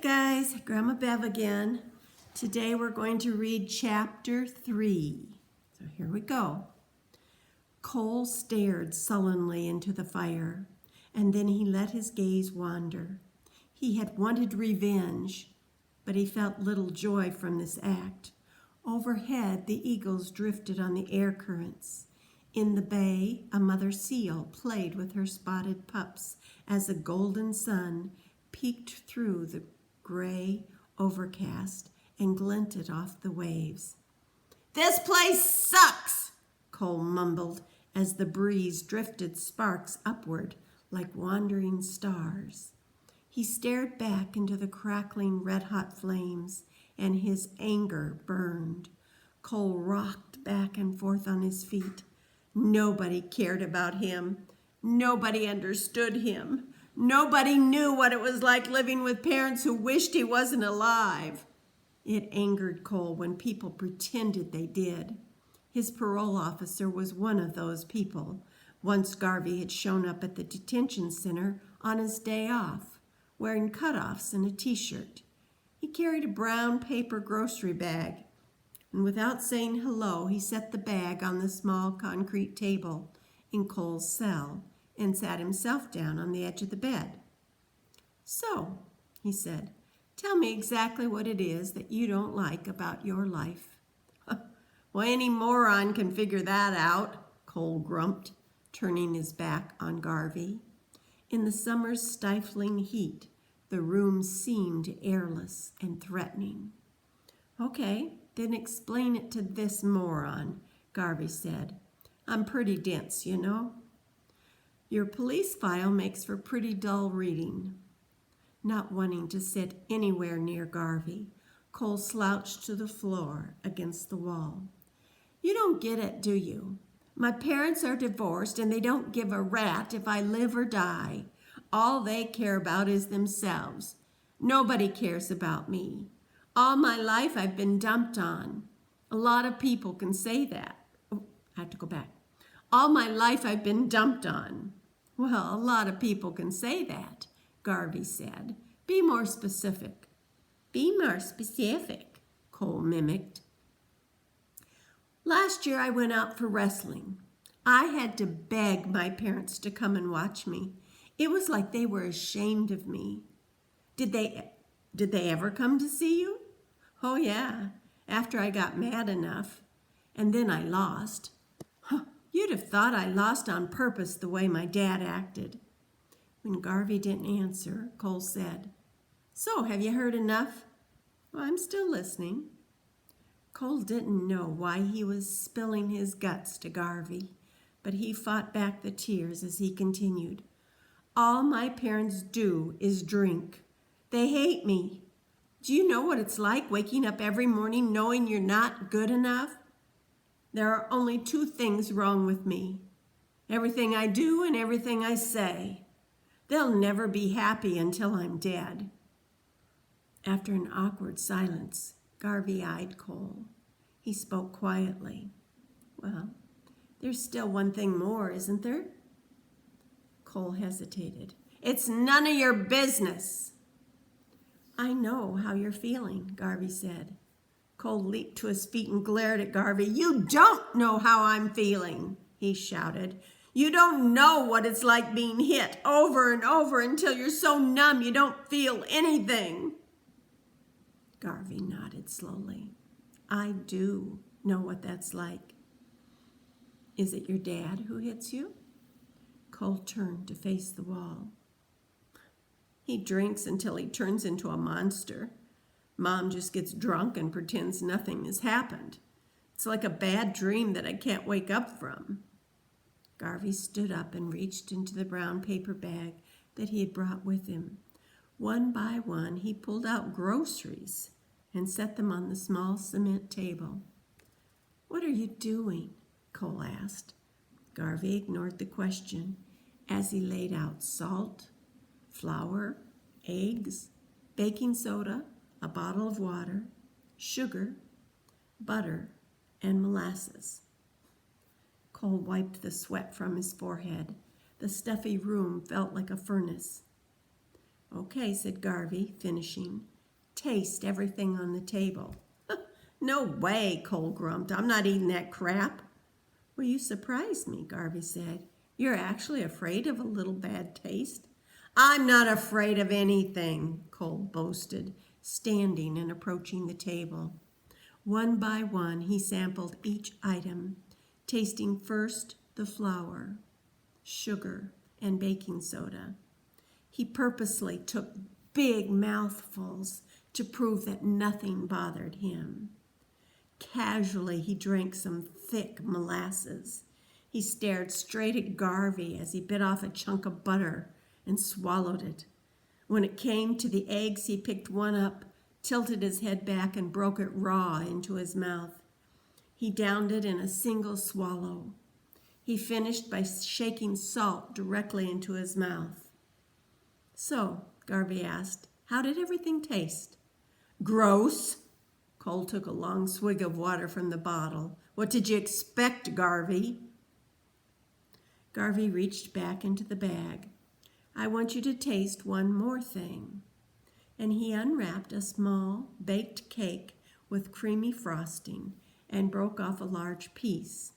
guys, Grandma Bev again. Today we're going to read chapter 3. So here we go. Cole stared sullenly into the fire, and then he let his gaze wander. He had wanted revenge, but he felt little joy from this act. Overhead, the eagles drifted on the air currents. In the bay, a mother seal played with her spotted pups as the golden sun peeked through the gray overcast and glinted off the waves. "This place sucks," Cole mumbled as the breeze drifted sparks upward like wandering stars. He stared back into the crackling red-hot flames, and his anger burned. Cole rocked back and forth on his feet. Nobody cared about him. Nobody understood him. Nobody knew what it was like living with parents who wished he wasn't alive. It angered Cole when people pretended they did. His parole officer was one of those people. Once Garvey had shown up at the detention center on his day off, wearing cutoffs and a t-shirt. He carried a brown paper grocery bag, and without saying hello, he set the bag on the small concrete table in Cole's cell and sat himself down on the edge of the bed. "So," he said, "tell me exactly what it is that you don't like about your life." "Well, any moron can figure that out," Cole grumped, turning his back on Garvey. In the summer's stifling heat, the room seemed airless and threatening. "Okay, then explain it to this moron," Garvey said. "I'm pretty dense, you know." "Your police file makes for pretty dull reading." Not wanting to sit anywhere near Garvey, Cole slouched to the floor against the wall. "You don't get it, do you? My parents are divorced and they don't give a rat if I live or die. All they care about is themselves. Nobody cares about me. All my life I've been dumped on. A lot of people can say that. Oh, I have to go back. All my life I've been dumped on." "Well, a lot of people can say that," Garvey said. "Be more specific." "Be more specific," Cole mimicked. "Last year I went out for wrestling. I had to beg my parents to come and watch me. It was like they were ashamed of me." Did they ever come to see you?" "Oh, yeah, after I got mad enough. And then I lost." "You'd have thought I lost on purpose the way my dad acted." When Garvey didn't answer, Cole said, "So, have you heard enough?" "Well, I'm still listening." Cole didn't know why he was spilling his guts to Garvey, but he fought back the tears as he continued. "All my parents do is drink. They hate me. Do you know what it's like waking up every morning knowing you're not good enough? There are only two things wrong with me: everything I do and everything I say. They'll never be happy until I'm dead." After an awkward silence, Garvey eyed Cole. He spoke quietly. "Well, there's still one thing more, isn't there?" Cole hesitated. "It's none of your business." "I know how you're feeling," Garvey said. Cole leaped to his feet and glared at Garvey. "You don't know how I'm feeling," he shouted. "You don't know what it's like being hit over and over until you're so numb you don't feel anything." Garvey nodded slowly. "I do know what that's like." "Is it your dad who hits you?" Cole turned to face the wall. "He drinks until he turns into a monster. Mom just gets drunk and pretends nothing has happened. It's like a bad dream that I can't wake up from." Garvey stood up and reached into the brown paper bag that he had brought with him. One by one, he pulled out groceries and set them on the small cement table. "What are you doing?" Cole asked. Garvey ignored the question as he laid out salt, flour, eggs, baking soda, a bottle of water, sugar, butter, and molasses. Cole wiped the sweat from his forehead. The stuffy room felt like a furnace. Okay, said Garvey, finishing. Taste everything on the table. No way, Cole grumped. I'm not eating that crap. Well, you surprised me, Garvey said. You're actually afraid of a little bad taste? I'm not afraid of anything, Cole boasted, standing and approaching the table. One by one, he sampled each item, tasting first the flour, sugar, and baking soda. He purposely took big mouthfuls to prove that nothing bothered him. Casually, he drank some thick molasses. He stared straight at Garvey as he bit off a chunk of butter and swallowed it. When it came to the eggs, he picked one up, tilted his head back, and broke it raw into his mouth. He downed it in a single swallow. He finished by shaking salt directly into his mouth. So, Garvey asked, how did everything taste? Gross. Cole took a long swig of water from the bottle. What did you expect, Garvey? Garvey reached back into the bag. I want you to taste one more thing. And he unwrapped a small baked cake with creamy frosting and broke off a large piece.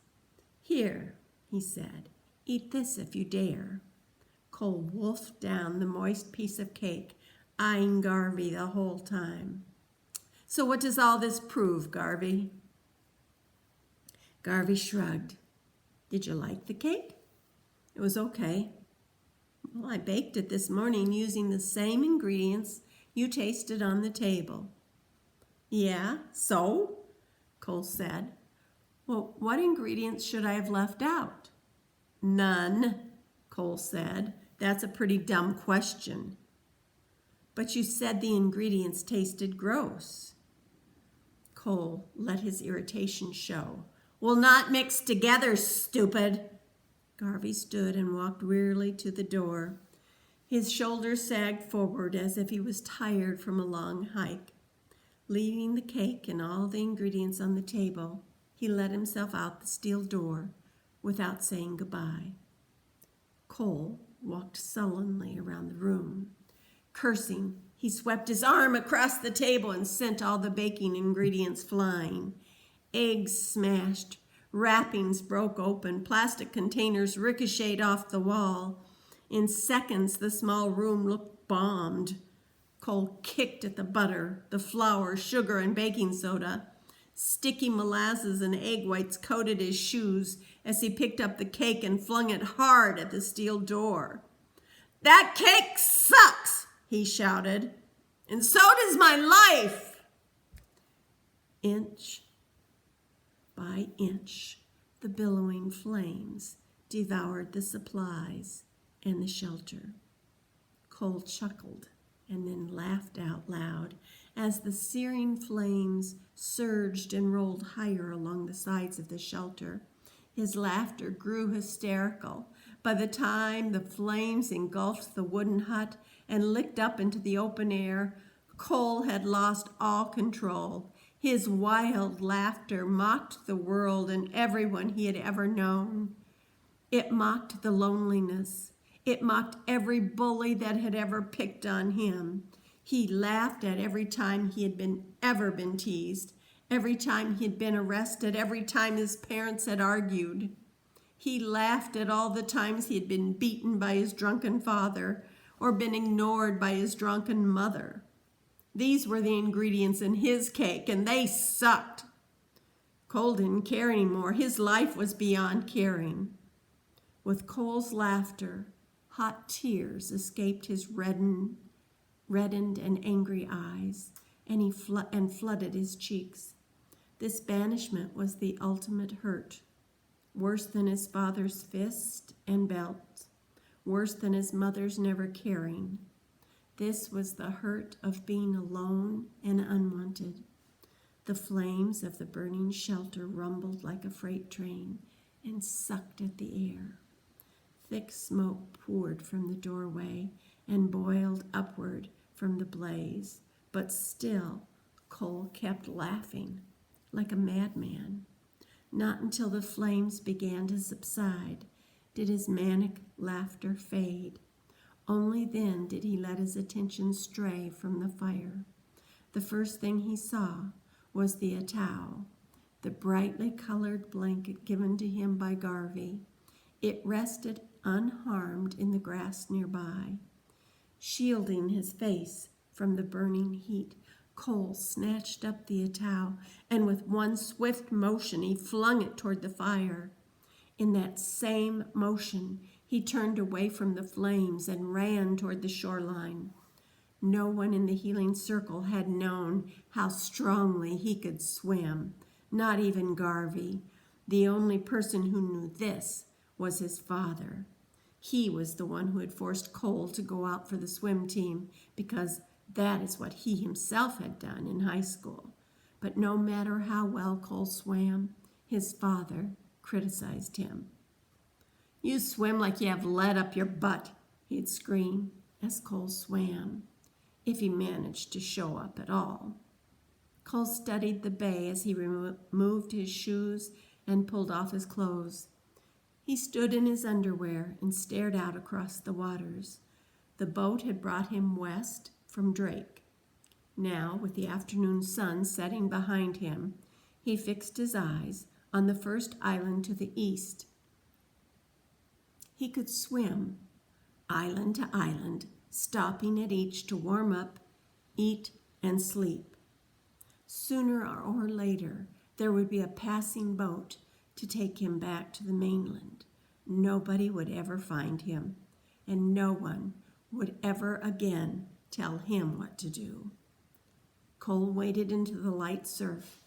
Here, he said, eat this if you dare. Cole wolfed down the moist piece of cake, eyeing Garvey the whole time. So what does all this prove, Garvey? Garvey shrugged. Did you like the cake? It was okay. Well, I baked it this morning using the same ingredients you tasted on the table. Yeah, so? Cole said. Well, what ingredients should I have left out? None, Cole said. That's a pretty dumb question. But you said the ingredients tasted gross. Cole let his irritation show. Well, not mixed together, stupid. Garvey stood and walked wearily to the door. His shoulders sagged forward as if he was tired from a long hike. Leaving the cake and all the ingredients on the table, he let himself out the steel door without saying goodbye. Cole walked sullenly around the room. Cursing, he swept his arm across the table and sent all the baking ingredients flying. Eggs smashed, wrappings broke open, plastic containers ricocheted off the wall. In seconds, the small room looked bombed. Cole kicked at the butter, the flour, sugar, and baking soda. Sticky molasses and egg whites coated his shoes as he picked up the cake and flung it hard at the steel door. That cake sucks, he shouted, and so does my life. Inch by inch, the billowing flames devoured the supplies and the shelter. Cole chuckled and then laughed out loud as the searing flames surged and rolled higher along the sides of the shelter. His laughter grew hysterical. By the time the flames engulfed the wooden hut and licked up into the open air, Cole had lost all control. His wild laughter mocked the world and everyone he had ever known. It mocked the loneliness. It mocked every bully that had ever picked on him. He laughed at every time he had ever been teased, every time he had been arrested, every time his parents had argued. He laughed at all the times he had been beaten by his drunken father or been ignored by his drunken mother. These were the ingredients in his cake, and they sucked. Cole didn't care anymore. His life was beyond caring. With Cole's laughter, hot tears escaped his reddened and angry eyes, and he flooded his cheeks. This banishment was the ultimate hurt, worse than his father's fist and belt, worse than his mother's never caring. This was the hurt of being alone and unwanted. The flames of the burning shelter rumbled like a freight train and sucked at the air. Thick smoke poured from the doorway and boiled upward from the blaze, but still Cole kept laughing like a madman. Not until the flames began to subside did his manic laughter fade. Only then did he let his attention stray from the fire. The first thing he saw was the atau, the brightly colored blanket given to him by Garvey. It rested unharmed in the grass nearby. Shielding his face from the burning heat, Cole snatched up the atau, and with one swift motion he flung it toward the fire. In that same motion, he turned away from the flames and ran toward the shoreline. No one in the healing circle had known how strongly he could swim, not even Garvey. The only person who knew this was his father. He was the one who had forced Cole to go out for the swim team because that is what he himself had done in high school. But no matter how well Cole swam, his father criticized him. "You swim like you have lead up your butt," he'd scream as Cole swam, if he managed to show up at all. Cole studied the bay as he removed his shoes and pulled off his clothes. He stood in his underwear and stared out across the waters. The boat had brought him west from Drake. Now, with the afternoon sun setting behind him, he fixed his eyes on the first island to the east. He could swim island to island, stopping at each to warm up, eat, and sleep. Sooner or later, there would be a passing boat to take him back to the mainland. Nobody would ever find him, and no one would ever again tell him what to do. Cole waded into the light surf.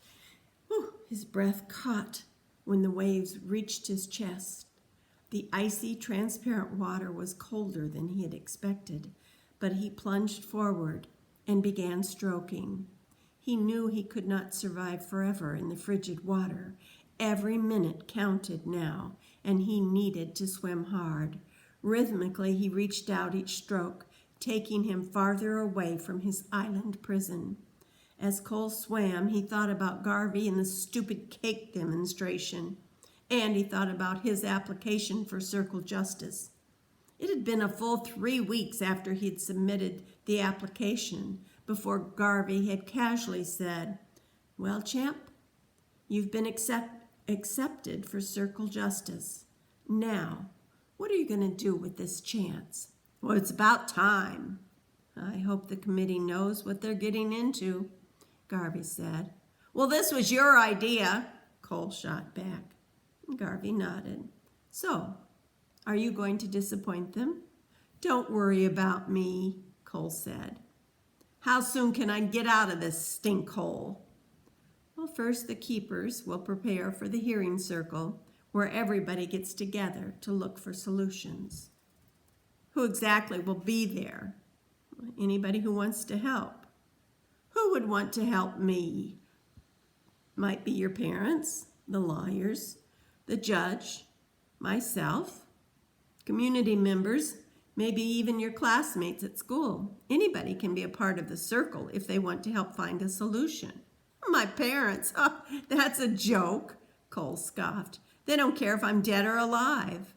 His breath caught when the waves reached his chest. The icy, transparent water was colder than he had expected, but he plunged forward and began stroking. He knew he could not survive forever in the frigid water. Every minute counted now, and he needed to swim hard. Rhythmically, he reached out each stroke, taking him farther away from his island prison. As Cole swam, he thought about Garvey and the stupid cake demonstration, and he thought about his application for Circle Justice. It had been a full 3 weeks after he had submitted the application before Garvey had casually said, "Well, champ, you've been accepted for Circle Justice. Now, what are you going to do with this chance?" "Well, it's about time." "I hope the committee knows what they're getting into," Garvey said. "Well, this was your idea," Cole shot back. Garvey nodded. "So, are you going to disappoint them?" "Don't worry about me," Cole said. "How soon can I get out of this stink hole?" "Well, first the keepers will prepare for the hearing circle, where everybody gets together to look for solutions." "Who exactly will be there?" "Anybody who wants to help." "Who would want to help me?" "Might be your parents, the lawyers, the judge, myself, community members, maybe even your classmates at school. Anybody can be a part of the circle if they want to help find a solution." "My parents? Oh, that's a joke," Cole scoffed. "They don't care if I'm dead or alive."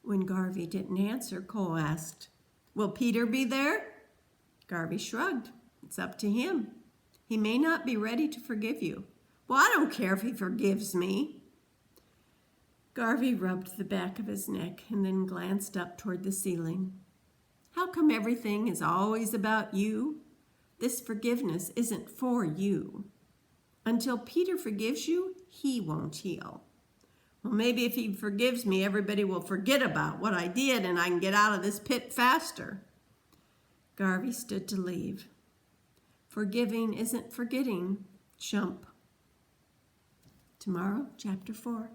When Garvey didn't answer, Cole asked, "Will Peter be there?" Garvey shrugged. "It's up to him. He may not be ready to forgive you." "Well, I don't care if he forgives me." Garvey rubbed the back of his neck and then glanced up toward the ceiling. "How come everything is always about you? This forgiveness isn't for you. Until Peter forgives you, he won't heal." "Well, maybe if he forgives me, everybody will forget about what I did and I can get out of this pit faster." Garvey stood to leave. Forgiving isn't forgetting, chump. Tomorrow, chapter 4.